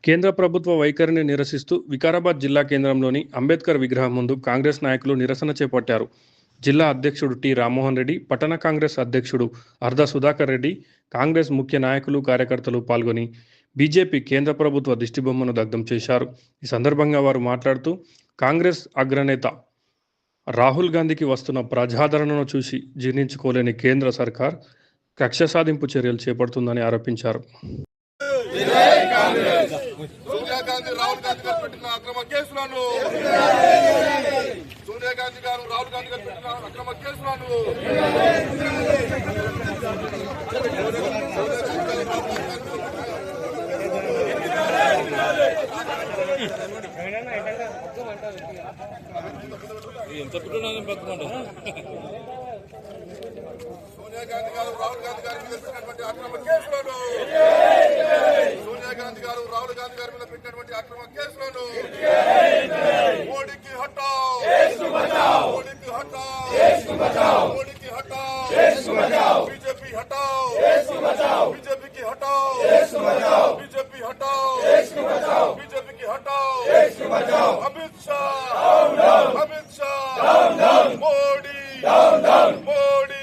కేంద్ర ప్రభుత్వ వైఖరిని నిరసిస్తూ వికారాబాద్ జిల్లా కేంద్రంలోని అంబేద్కర్ విగ్రహం ముందు కాంగ్రెస్ నాయకులు నిరసన చేపట్టారు. జిల్లా అధ్యక్షుడు టి రామ్మోహన్ రెడ్డి, పట్టణ కాంగ్రెస్ అధ్యక్షుడు అర్ధ సుధాకర్ రెడ్డి, కాంగ్రెస్ ముఖ్య నాయకులు, కార్యకర్తలు పాల్గొని బీజేపీ కేంద్ర ప్రభుత్వ దిష్టిబొమ్మను దగ్ధం చేశారు. ఈ సందర్భంగా వారు మాట్లాడుతూ కాంగ్రెస్ అగ్రనేత రాహుల్ గాంధీకి వస్తున్న ప్రజాదరణను చూసి జీర్ణించుకోలేని కేంద్ర సర్కార్ కక్ష సాధింపు చర్యలు చేపడుతుందని ఆరోపించారు. సోనియా గాంధీ రాహుల్ గాంధీ గారు పెట్టిన అక్రమ కేసులను సోనియా గాంధీ గారు రాహుల్ గాంధీ గారు పెట్టిన అక్రమ కేసులను సోనియా గాంధీ గారు రాహుల్ గాంధీ గారి మీద పెట్టినటువంటి అక్రమ కేసులను రాహుల్ గాంధీ గారి మీద పెట్టినటువంటి అక్రమ కేసులను మోడీకి హటాओ, మోడీకి హటాओ, మోడీకి హటాओ, बीजेपी हटाओ, बीजेपी की हटाओ, बीजेपी हटाओ, बीजेपी की हटाओ, अमित शाह, अमित शाह, मोदी, मोदी, मोदी,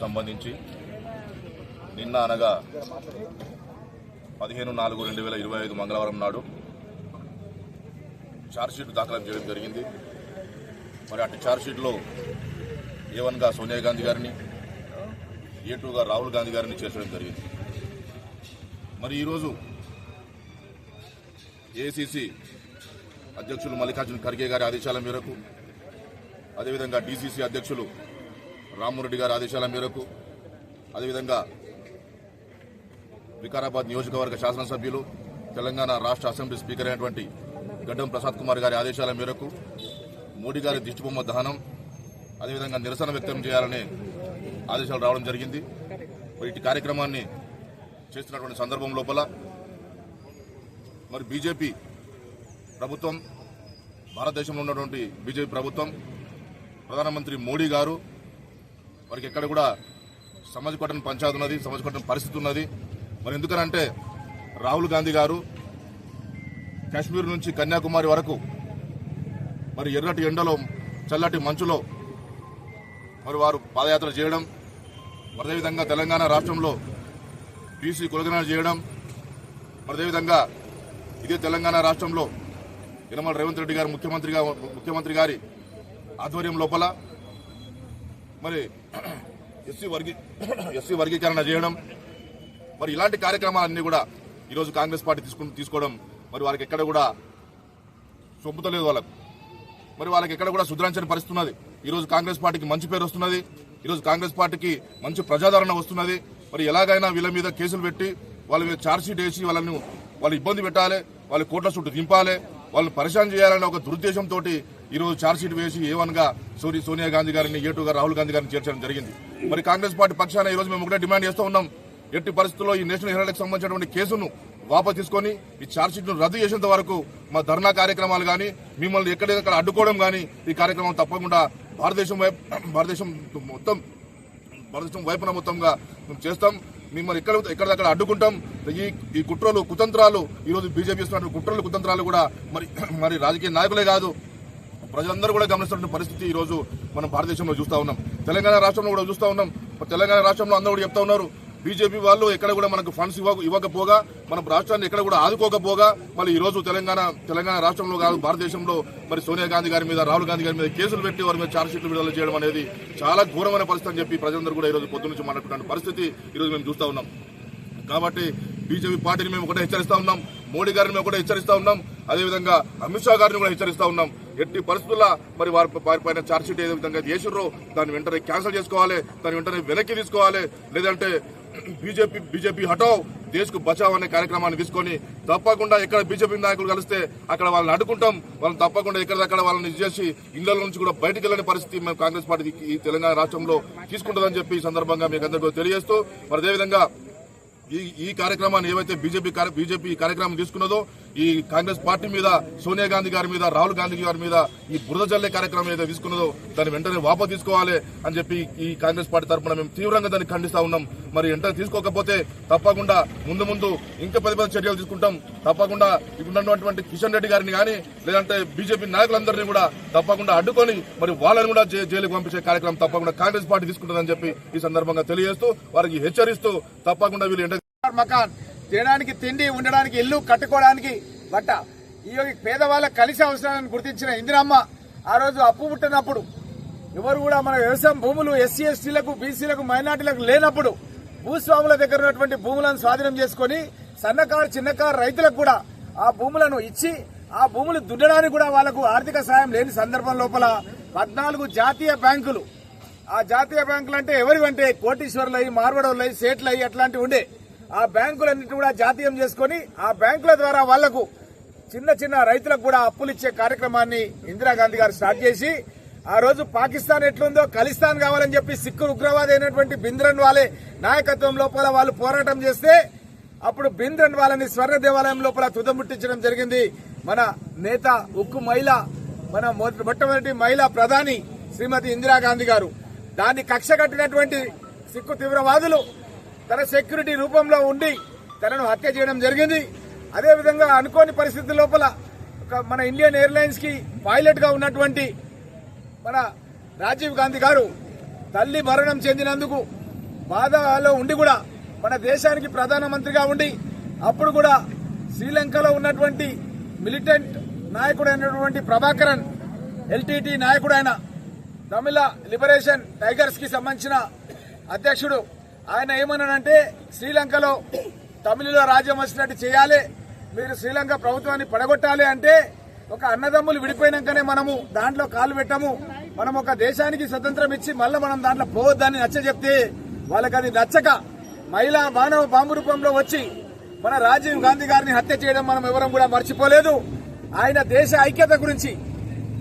సంబంధించి నిన్న అనగా 15/4/2025 మంగళవారం నాడు ఛార్జ్షీట్ దాఖలు చేయడం జరిగింది. మరి అటు ఛార్జ్షీట్లో A1గా సోనియా గాంధీ గారిని, A2గా రాహుల్ గాంధీ గారిని చేర్చడం జరిగింది. మరి ఈరోజు ఏఐసిసి అధ్యక్షులు మల్లికార్జున ఖర్గే గారి ఆదేశాల మేరకు, అదేవిధంగా డీసీసీ అధ్యక్షులు రామ్మోహన్ రెడ్డి గారి ఆదేశాల మేరకు, అదేవిధంగా వికారాబాద్ నియోజకవర్గ శాసనసభ్యులు, తెలంగాణ రాష్ట్ర అసెంబ్లీ స్పీకర్ అయినటువంటి గడ్డం ప్రసాద్ కుమార్ గారి ఆదేశాల మేరకు మోడీ గారి దిష్టిబొమ్మ దహనం, అదేవిధంగా నిరసన వ్యక్తం చేయాలనే ఆదేశాలు రావడం జరిగింది. మరి ఇటు కార్యక్రమాన్ని చేస్తున్నటువంటి సందర్భం లోపల మరి బీజేపీ ప్రభుత్వం, భారతదేశంలో ఉన్నటువంటి బీజేపీ ప్రభుత్వం, ప్రధానమంత్రి మోడీ గారు వారికి ఎక్కడ కూడా సమాజ్ కొట్టని పంచాయతీ ఉన్నది, సమాజ్ కొట్టని పరిస్థితి ఉన్నది. మరి ఎందుకనంటే రాహుల్ గాంధీ గారు కాశ్మీర్ నుంచి కన్యాకుమారి వరకు మరి ఎర్రటి ఎండలో, చల్లటి మంచులో మరి వారు పాదయాత్ర చేయడం, అదేవిధంగా తెలంగాణ రాష్ట్రంలో బీసీ కులగణన చేయడం, అదేవిధంగా ఇదే తెలంగాణ రాష్ట్రంలో యనమల రేవంత్ రెడ్డి గారు ముఖ్యమంత్రి గారి ఆధ్వర్యం లోపల మరి ఎస్సీ వర్గీకరణ చేయడం, మరి ఇలాంటి కార్యక్రమాలన్నీ కూడా ఈరోజు కాంగ్రెస్ పార్టీ తీసుకోవడం మరి వారికి ఎక్కడ కూడా చొప్పుతలేదు. మరి వాళ్ళకి ఎక్కడ కూడా సుధరించని పరిస్థితి ఉన్నది. ఈరోజు కాంగ్రెస్ పార్టీకి మంచి పేరు వస్తున్నది, ఈరోజు కాంగ్రెస్ పార్టీకి మంచి ప్రజాదరణ వస్తున్నది. మరి ఎలాగైనా వీళ్ళ మీద కేసులు పెట్టి వాళ్ళ మీద ఛార్జ్షీట్ వేసి వాళ్ళు ఇబ్బంది పెట్టాలి, వాళ్ళు కోట్ల చుట్టూ దింపాలి, వాళ్ళని పరిశాన్ చేయాలనే ఒక దురుద్దేశంతో ఈరోజు ఛార్జ్షీట్ వేసి A1గా సోనియా గాంధీ గారిని, A2గా రాహుల్ గాంధీ గారిని చేర్చడం జరిగింది. మరి కాంగ్రెస్ పార్టీ పక్షాన ఈరోజు మేము ఒకటే డిమాండ్ చేస్తూ ఉన్నాం, ఎట్టి పరిస్థితుల్లో ఈ నేషనల్ హెరాల్డ్కి సంబంధించినటువంటి కేసును వాపసు తీసుకొని ఈ ఛార్జ్షీట్ను రద్దు చేసేంత వరకు మా ధర్నా కార్యక్రమాలు కానీ, మిమ్మల్ని ఎక్కడెక్కడ అడ్డుకోవడం కానీ ఈ కార్యక్రమం తప్పకుండా భారతదేశం వైపున మొత్తంగా మేము చేస్తాం. మిమ్మల్ని ఎక్కడెక్కడ అడ్డుకుంటాం. ఈ కుట్రలు, కుతంత్రాలు, ఈరోజు బీజేపీ చేస్తున్న కుట్రలు, కుతంత్రాలు కూడా మరి రాజకీయ నాయకులే కాదు, ప్రజలందరూ కూడా గమనిస్తున్న పరిస్థితి ఈరోజు మనం భారతదేశంలో చూస్తూ ఉన్నాం. తెలంగాణ రాష్ట్రంలో కూడా చూస్తూ ఉన్నాం. తెలంగాణ రాష్ట్రంలో అందరూ కూడా చెప్తా ఉన్నారు, బీజేపీ వాళ్ళు ఎక్కడ కూడా మనకు ఫండ్స్ ఇవ్వకపోగా మన రాష్ట్రాన్ని ఎక్కడ కూడా ఆదుకోకపోగా మళ్ళీ ఈ రోజు తెలంగాణ రాష్ట్రంలో కాదు భారతదేశంలో మరి సోనియా గాంధీ గారి మీద రాహుల్ గాంధీ గారి మీద కేసులు పెట్టి వారి మీద ఛార్జ్ షీట్లు విడుదల చేయడం అనేది చాలా ఘోరమైన పరిస్థితి అని చెప్పి ప్రజలందరూ కూడా ఈ రోజు పొద్దు నుంచి మాట్లాడుతున్న పరిస్థితి ఈ రోజు మేము చూస్తా ఉన్నాం. కాబట్టి బీజేపీ పార్టీని మేము ఒకటే హెచ్చరిస్తా ఉన్నాం, మోడీ గారిని మేము ఒకటే హెచ్చరిస్తా ఉన్నాం, అదేవిధంగా అమిత్ షా గారిని కూడా హెచ్చరిస్తా ఉన్నాం. ఎట్టి పరిస్థితుల్లో మరి వారిపైన ఛార్జ్ షీట్ ఏ విధంగా చేసిర్రో దాన్ని వెంటనే క్యాన్సిల్ చేసుకోవాలి, దాన్ని వెంటనే వెనక్కి తీసుకోవాలి. లేదంటే బీజేపీ హటావ్ దేశ్కు బచావ్ అనే కార్యక్రమాన్ని తీసుకొని తప్పకుండా ఎక్కడ బీజేపీ నాయకులు కలిస్తే అక్కడ వాళ్ళని అడ్డుకుంటాం. వాళ్ళని తప్పకుండా ఎక్కడిదక్కడ వాళ్ళని చేసి ఇళ్ల నుంచి కూడా బయటకు వెళ్లే పరిస్థితి మేము కాంగ్రెస్ పార్టీ ఈ తెలంగాణ రాష్ట్రంలో తీసుకుంటుందని చెప్పి ఈ సందర్భంగా మీకు అందరికీ తెలియజేస్తూ మరి అదేవిధంగా ఈ కార్యక్రమాన్ని ఏవైతే బీజేపీ కార్యక్రమం తీసుకున్నదో ఈ కాంగ్రెస్ పార్టీ మీద సోనియా గాంధీ గారి మీద రాహుల్ గాంధీ గారి మీద ఈ బురద జల్లే కార్యక్రమం ఏదైతే తీసుకున్నదో దాన్ని వెంటనే వాపసు తీసుకోవాలి అని చెప్పి ఈ కాంగ్రెస్ పార్టీ తరఫున మేము తీవ్రంగా దాన్ని ఖండిస్తా ఉన్నాం. మరి వెంటనే తీసుకోకపోతే తప్పకుండా ముందు ఇంకా పెద్ద చర్యలు తీసుకుంటాం. తప్పకుండా ఇప్పుడున్నటువంటి కిషన్ రెడ్డి గారిని కానీ లేదంటే బీజేపీ నాయకులందరినీ కూడా తప్పకుండా అడ్డుకొని మరి వాళ్ళని కూడా జైలుకు పంపించే కార్యక్రమం తప్పకుండా కాంగ్రెస్ పార్టీ తీసుకుంటుందని చెప్పి ఈ సందర్భంగా తెలియజేస్తూ వారికి హెచ్చరిస్తూ తప్పకుండా వీళ్ళు మకాన్ తినడానికి తిండి, ఉండడానికి ఇల్లు, కట్టుకోవడానికి బట్ట, ఈ పేదవాళ్ళకి కలిసి అవసరాలను గుర్తించిన ఇందిరమ్మ ఆ రోజు అప్పు పుట్టినప్పుడు ఎవరు కూడా మన వ్యవసాయం భూములు ఎస్సీ ఎస్టీలకు బీసీలకు మైనార్టీలకు లేనప్పుడు భూస్వాముల దగ్గర ఉన్నటువంటి భూములను స్వాధీనం చేసుకుని సన్నకారు చిన్నకారు రైతులకు కూడా ఆ భూములను ఇచ్చి ఆ భూములు దున్నడానికి కూడా వాళ్లకు ఆర్థిక సాయం లేని సందర్భం లోపల 14 జాతీయ బ్యాంకులు, ఆ జాతీయ బ్యాంకులు అంటే ఎవరివంటే కోటీశ్వర్లై, మార్వడోళ్ళై, సేట్లై అట్లాంటివి ఉండే ఆ బ్యాంకులన్నింటినీ కూడా జాతీయం చేసుకుని ఆ బ్యాంకుల ద్వారా వాళ్లకు చిన్న రైతులకు కూడా అప్పులు ఇచ్చే కార్యక్రమాన్ని ఇందిరాగాంధీ గారు స్టార్ట్ చేసి ఆ రోజు పాకిస్తాన్ ఎట్లుందో ఖలిస్తాన్ కావాలని చెప్పి సిక్కు ఉగ్రవాది అయినటువంటి బింద్రన్ వాలే నాయకత్వం లోపల వాళ్ళు పోరాటం చేస్తే అప్పుడు బింద్రన్ వాళ్ళని స్వర్ణ దేవాలయం లోపల తుదముట్టించడం జరిగింది. మన నేత ఉక్కు మహిళ, మన మొట్టమొదటి మహిళా ప్రధాని శ్రీమతి ఇందిరాగాంధీ గారు. దాన్ని కక్ష కట్టినటువంటి సిక్కు తీవ్రవాదులు తన సెక్యూరిటీ రూపంలో ఉండి తనను హత్య చేయడం జరిగింది. అదేవిధంగా అనుకోని పరిస్థితుల లోపల మన ఇండియన్ ఎయిర్లైన్స్ కి పైలట్ గా ఉన్నటువంటి మన రాజీవ్ గాంధీ గారు తల్లి మరణం చెందినందుకు బాధలో ఉండి కూడా మన దేశానికి ప్రధానమంత్రిగా ఉండి అప్పుడు కూడా శ్రీలంకలో ఉన్నటువంటి మిలిటెంట్ నాయకుడైనటువంటి ప్రభాకరన్ ఎల్టీటీ నాయకుడైన తమిళ లిబరేషన్ టైగర్స్ కి సంబంధించిన అధ్యక్షుడు ఆయన ఏమన్నానంటే శ్రీలంకలో తమిళలో రాజ్యం వచ్చినట్టు చేయాలి, మీరు శ్రీలంక ప్రభుత్వాన్ని పడగొట్టాలి అంటే ఒక అన్నదమ్ములు విడిపోయినాకనే మనము దాంట్లో కాలు పెట్టము, మనం ఒక దేశానికి స్వతంత్రం ఇచ్చి మళ్ళీ మనం దాంట్లో పోవద్దని నచ్చ చెప్తే వాళ్ళకి అది నచ్చక మహిళా మానవ బాంబు రూపంలో వచ్చి మన రాజీవ్ గాంధీ గారిని హత్య చేయడం మనం ఎవరం కూడా మర్చిపోలేదు. ఆయన దేశ ఐక్యత గురించి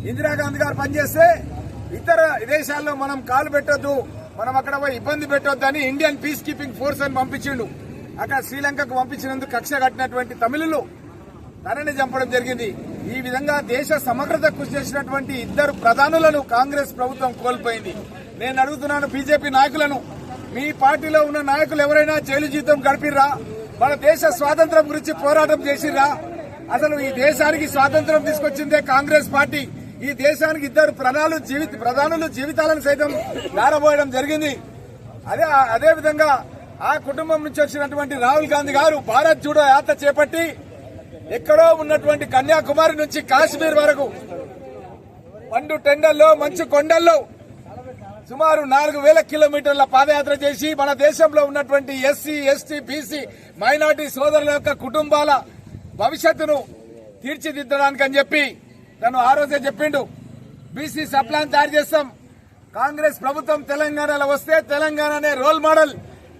ఇందిరాగాంధీ గారు పనిచేస్తే ఇతర దేశాల్లో మనం కాలు పెట్టొద్దు, మనం అక్కడ పోయి ఇబ్బంది పెట్టొద్దని ఇండియన్ పీస్ కీపింగ్ ఫోర్స్ అని పంపించిండు. అక్కడ శ్రీలంకకు పంపించినందుకు కక్ష కట్టినటువంటి తమిళులు తనని చంపడం జరిగింది. ఈ విధంగా దేశ సమగ్రత కృషి చేసినటువంటి 2 ప్రధానులను కాంగ్రెస్ ప్రభుత్వం కోల్పోయింది. నేను అడుగుతున్నాను బీజేపీ నాయకులను, మీ పార్టీలో ఉన్న నాయకులు ఎవరైనా జైలు జీవితం గడిపిర్రా? మన దేశ స్వాతంత్రం గురించి పోరాటం చేసిర్రా? అసలు ఈ దేశానికి స్వాతంత్రం తీసుకొచ్చిందే కాంగ్రెస్ పార్టీ. ఈ దేశానికి 2 ప్రధానులు జీవితాలను సైతం దారబోయడం జరిగింది. అదే విధంగా ఆ కుటుంబం నుంచి వచ్చినటువంటి రాహుల్ గాంధీ గారు భారత్ జూడో యాత్ర చేపట్టి ఎక్కడో ఉన్నటువంటి కన్యాకుమారి నుంచి కాశ్మీర్ వరకు పండు టెండల్లో మంచు కొండల్లో సుమారు 4000 కిలోమీటర్ల పాదయాత్ర చేసి మన దేశంలో ఉన్నటువంటి ఎస్సీ ఎస్టీ బీసీ మైనార్టీ సోదరుల యొక్క కుటుంబాల భవిష్యత్తును తీర్చిదిద్దడానికి అని చెప్పి తను ఆ రోజే చెప్పిండు. బీసీ సప్లాన్ తయారు చేస్తాం, కాంగ్రెస్ ప్రభుత్వం తెలంగాణలో వస్తే తెలంగాణనే రోల్ మోడల్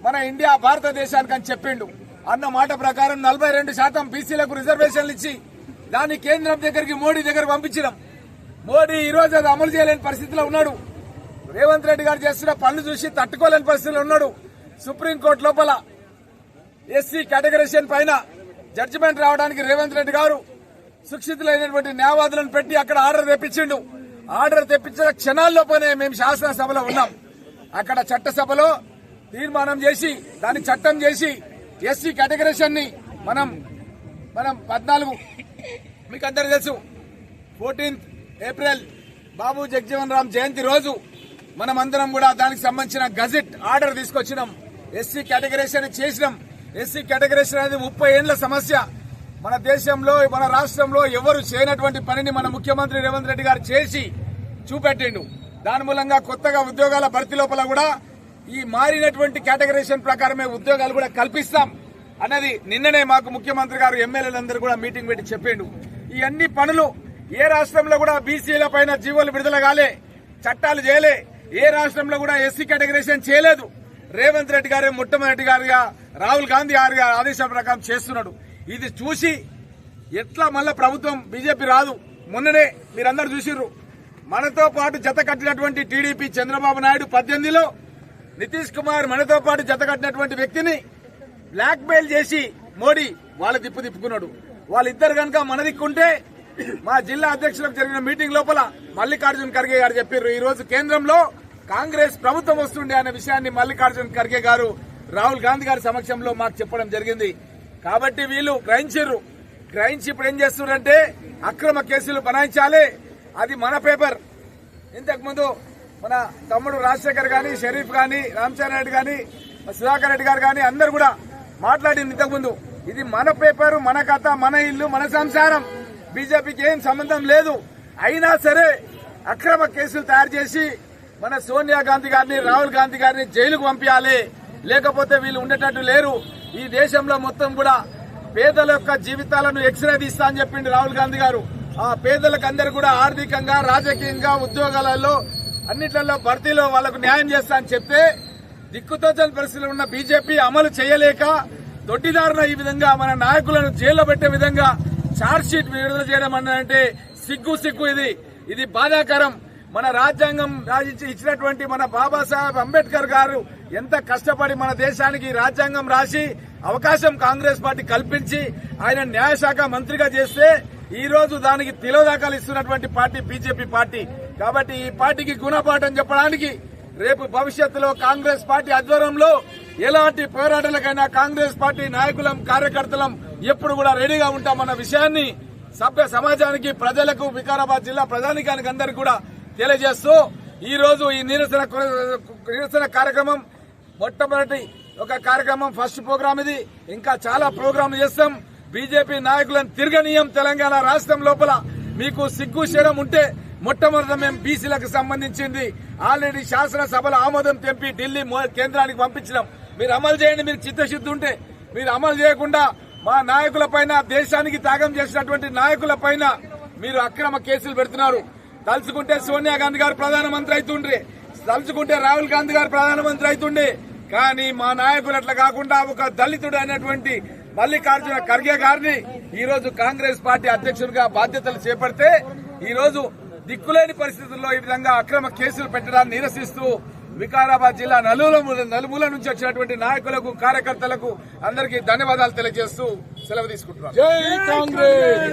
మన ఇండియా భారతదేశానికి అని చెప్పిండు. అన్న మాట ప్రకారం 42% బీసీలకు రిజర్వేషన్లు ఇచ్చి దాన్ని కేంద్రం దగ్గరికి మోడీ దగ్గర పంపించినాం. మోడీ ఈ రోజు అది అమలు చేయలేని పరిస్థితిలో ఉన్నాడు. రేవంత్ రెడ్డి గారు చేస్తున్న పనులు చూసి తట్టుకోలేని పరిస్థితిలో ఉన్నాడు. సుప్రీంకోర్టు లోపల ఎస్సీ కేటగరైజేషన్ పైన జడ్జిమెంట్ రావడానికి రేవంత్ రెడ్డి గారు సుశిక్షితులైనటువంటి న్యాయవాదులను పెట్టి అక్కడ ఆర్డర్ తెప్పించిండు. ఆర్డర్ తెప్పించిన క్షణాల్లోపనే మేము శాసనసభలో ఉన్నాం. అక్కడ చట్టసభలో తీర్మానం చేసి దాన్ని చట్టం చేసి ఎస్సీ కేటగరైజేషన్ ని మనం 14 మీకు అందరూ తెలుసు 14th ఏప్రిల్ బాబు జగజీవన్ రామ్ జయంతి రోజు మనమందరం కూడా దానికి సంబంధించిన గజెట్ ఆర్డర్ తీసుకొచ్చినాం. ఎస్సీ కేటగరైజేషన్ చేసినాం. ఎస్సీ కేటగరైజేషన్ అనేది 30 ఏళ్ల సమస్య. మన దేశంలో మన రాష్ట్రంలో ఎవరు చేయనటువంటి పనిని మన ముఖ్యమంత్రి రేవంత్ రెడ్డి గారు చేసి చూపెట్టిండు. దాని మూలంగా కొత్తగా ఉద్యోగాల భర్తీ లోపల కూడా ఈ మారినటువంటి కేటగరైజేషన్ ప్రకారమే ఉద్యోగాలు కూడా కల్పిస్తాం అన్నది నిన్ననే మాకు ముఖ్యమంత్రి గారు ఎమ్మెల్యేలందరూ కూడా మీటింగ్ పెట్టి చెప్పిండు. ఈ అన్ని పనులు ఏ రాష్ట్రంలో కూడా బీసీల పైన జీవోలు విడుదల కాలే, చట్టాలు చేయలే. ఏ రాష్ట్రంలో కూడా ఎస్సీ కేటగరైజేషన్ చేయలేదు. రేవంత్ రెడ్డి గారే మొట్టమొదటిగా రాహుల్ గాంధీ గారి ఆదేశాల ప్రకారం చేస్తున్నాడు. ఇది చూసి ఎట్లా మళ్ళా ప్రభుత్వం బీజేపీ రాదు. మొన్ననే మీరందరూ చూసిర్రు, మనతో పాటు జత కట్టినటువంటి టీడీపీ చంద్రబాబు నాయుడు 18లో నితీష్ కుమార్ మనతో పాటు జత కట్టినటువంటి వ్యక్తిని బ్లాక్ మెయిల్ చేసి మోడీ వాళ్ళ తిప్పుకున్నాడు. వాళ్ళిద్దరు కనుక మన దిక్కుంటే మా జిల్లా అధ్యక్షులకు జరిగిన మీటింగ్ లోపల మల్లికార్జున్ ఖర్గే గారు చెప్పారు, ఈ రోజు కేంద్రంలో కాంగ్రెస్ ప్రభుత్వం వస్తుండే అనే విషయాన్ని మల్లికార్జున్ ఖర్గే గారు రాహుల్ గాంధీ గారి సమక్షంలో మాకు చెప్పడం జరిగింది. కాబట్టి వీళ్ళు గ్రహించి ఇప్పుడు ఏం చేస్తున్నారంటే అక్రమ కేసులు బనాయించాలి. అది మన పేపర్. ఇంతకుముందు మన తమ్ముడు రాజశేఖర్ గాని, షరీఫ్ గాని, రామచంద్ర రెడ్డి గాని, సుధాకర్ రెడ్డి గారు గాని అందరు కూడా మాట్లాడింది ఇంతకుముందు. ఇది మన పేపరు, మన కథ, మన ఇల్లు, మన సంసారం. బీజేపీకి ఏం సంబంధం లేదు. అయినా సరే అక్రమ కేసులు తయారు చేసి మన సోనియా గాంధీ గారిని, రాహుల్ గాంధీ గారిని జైలుకు పంపించాలి. లేకపోతే వీళ్ళు ఉండేటట్టు లేరు. ఈ దేశంలో మొత్తం కూడా పేదల యొక్క జీవితాలను ఎక్స్రే తీస్తా అని చెప్పిండు రాహుల్ గాంధీ గారు. ఆ పేదలకు అందరూ కూడా ఆర్థికంగా, రాజకీయంగా, ఉద్యోగాలలో అన్నిట్లలో భర్తీలో వాళ్లకు న్యాయం చేస్తా అని చెప్తే దిక్కుతోచని పరిస్థితుల్లో ఉన్న బీజేపీ అమలు చేయలేక దొడ్డిదారున ఈ విధంగా మన నాయకులను జైల్లో పెట్టే విధంగా ఛార్జ్ షీట్ విడుదల చేయడం అంటే సిగ్గు. ఇది బాధాకరం. మన రాజ్యాంగం ఇచ్చినటువంటి మన బాబాసాహెబ్ అంబేద్కర్ గారు ఎంత కష్టపడి మన దేశానికి రాజ్యాంగం రాసి అవకాశం కాంగ్రెస్ పార్టీ కల్పించి ఆయన న్యాయశాఖ మంత్రిగా చేస్తే ఈ రోజు దానికి తిలోదాకాలు ఇస్తున్నటువంటి పార్టీ బీజేపీ పార్టీ. కాబట్టి ఈ పార్టీకి గుణపాఠం చెప్పడానికి రేపు భవిష్యత్తులో కాంగ్రెస్ పార్టీ ఆధ్వర్యంలో ఎలాంటి పోరాటాలకైనా కాంగ్రెస్ పార్టీ నాయకులం, కార్యకర్తలం ఎప్పుడు కూడా రెడీగా ఉంటామన్న విషయాన్ని సభ్య సమాజానికి, ప్రజలకు, వికారాబాద్ జిల్లా ప్రజానికానికి అందరికీ కూడా తెలియజేస్తూ ఈ రోజు ఈ నిరసన కార్యక్రమం మొట్టమొదటి ఒక కార్యక్రమం, ఫస్ట్ ప్రోగ్రామ్ ఇది. ఇంకా చాలా ప్రోగ్రాంలు చేస్తాం. బీజేపీ నాయకులను తిరగనీయం. తెలంగాణ రాష్ట్రం లోపల మీకు సిగ్గు శరం ఉంటే మొట్టమొదట మేము బీసీలకు సంబంధించింది ఆల్రెడీ శాసనసభలో ఆమోదం తెంపి ఢిల్లీ కేంద్రానికి పంపించినాం. మీరు అమలు చేయండి. మీరు చిత్తశుద్ధి ఉంటే మీరు అమలు చేయకుండా మా నాయకుల పైన, దేశానికి త్యాగం చేసినటువంటి నాయకుల పైన మీరు అక్రమ కేసులు పెడుతున్నారు. తలుచుకుంటే సోనియా గాంధీ గారు ప్రధానమంత్రి అవుతుండ్రి, తలుచుకుంటే రాహుల్ గాంధీ గారు ప్రధానమంత్రి అవుతుండే. కానీ మా నాయకులు అట్లా కాకుండా ఒక దళితుడు అయినటువంటి మల్లికార్జున ఖర్గే గారిని ఈ రోజు కాంగ్రెస్ పార్టీ అధ్యక్షుడిగా బాధ్యతలు చేపడితే ఈ రోజు దిక్కులేని పరిస్థితుల్లో ఈ విధంగా అక్రమ కేసులు పెట్టడాన్ని నిరసిస్తూ వికారాబాద్ జిల్లా నలుమూల నుంచి వచ్చినటువంటి నాయకులకు, కార్యకర్తలకు అందరికీ ధన్యవాదాలు తెలియజేస్తూ సెలవు తీసుకుంటున్నాను. జై కాంగ్రెస్.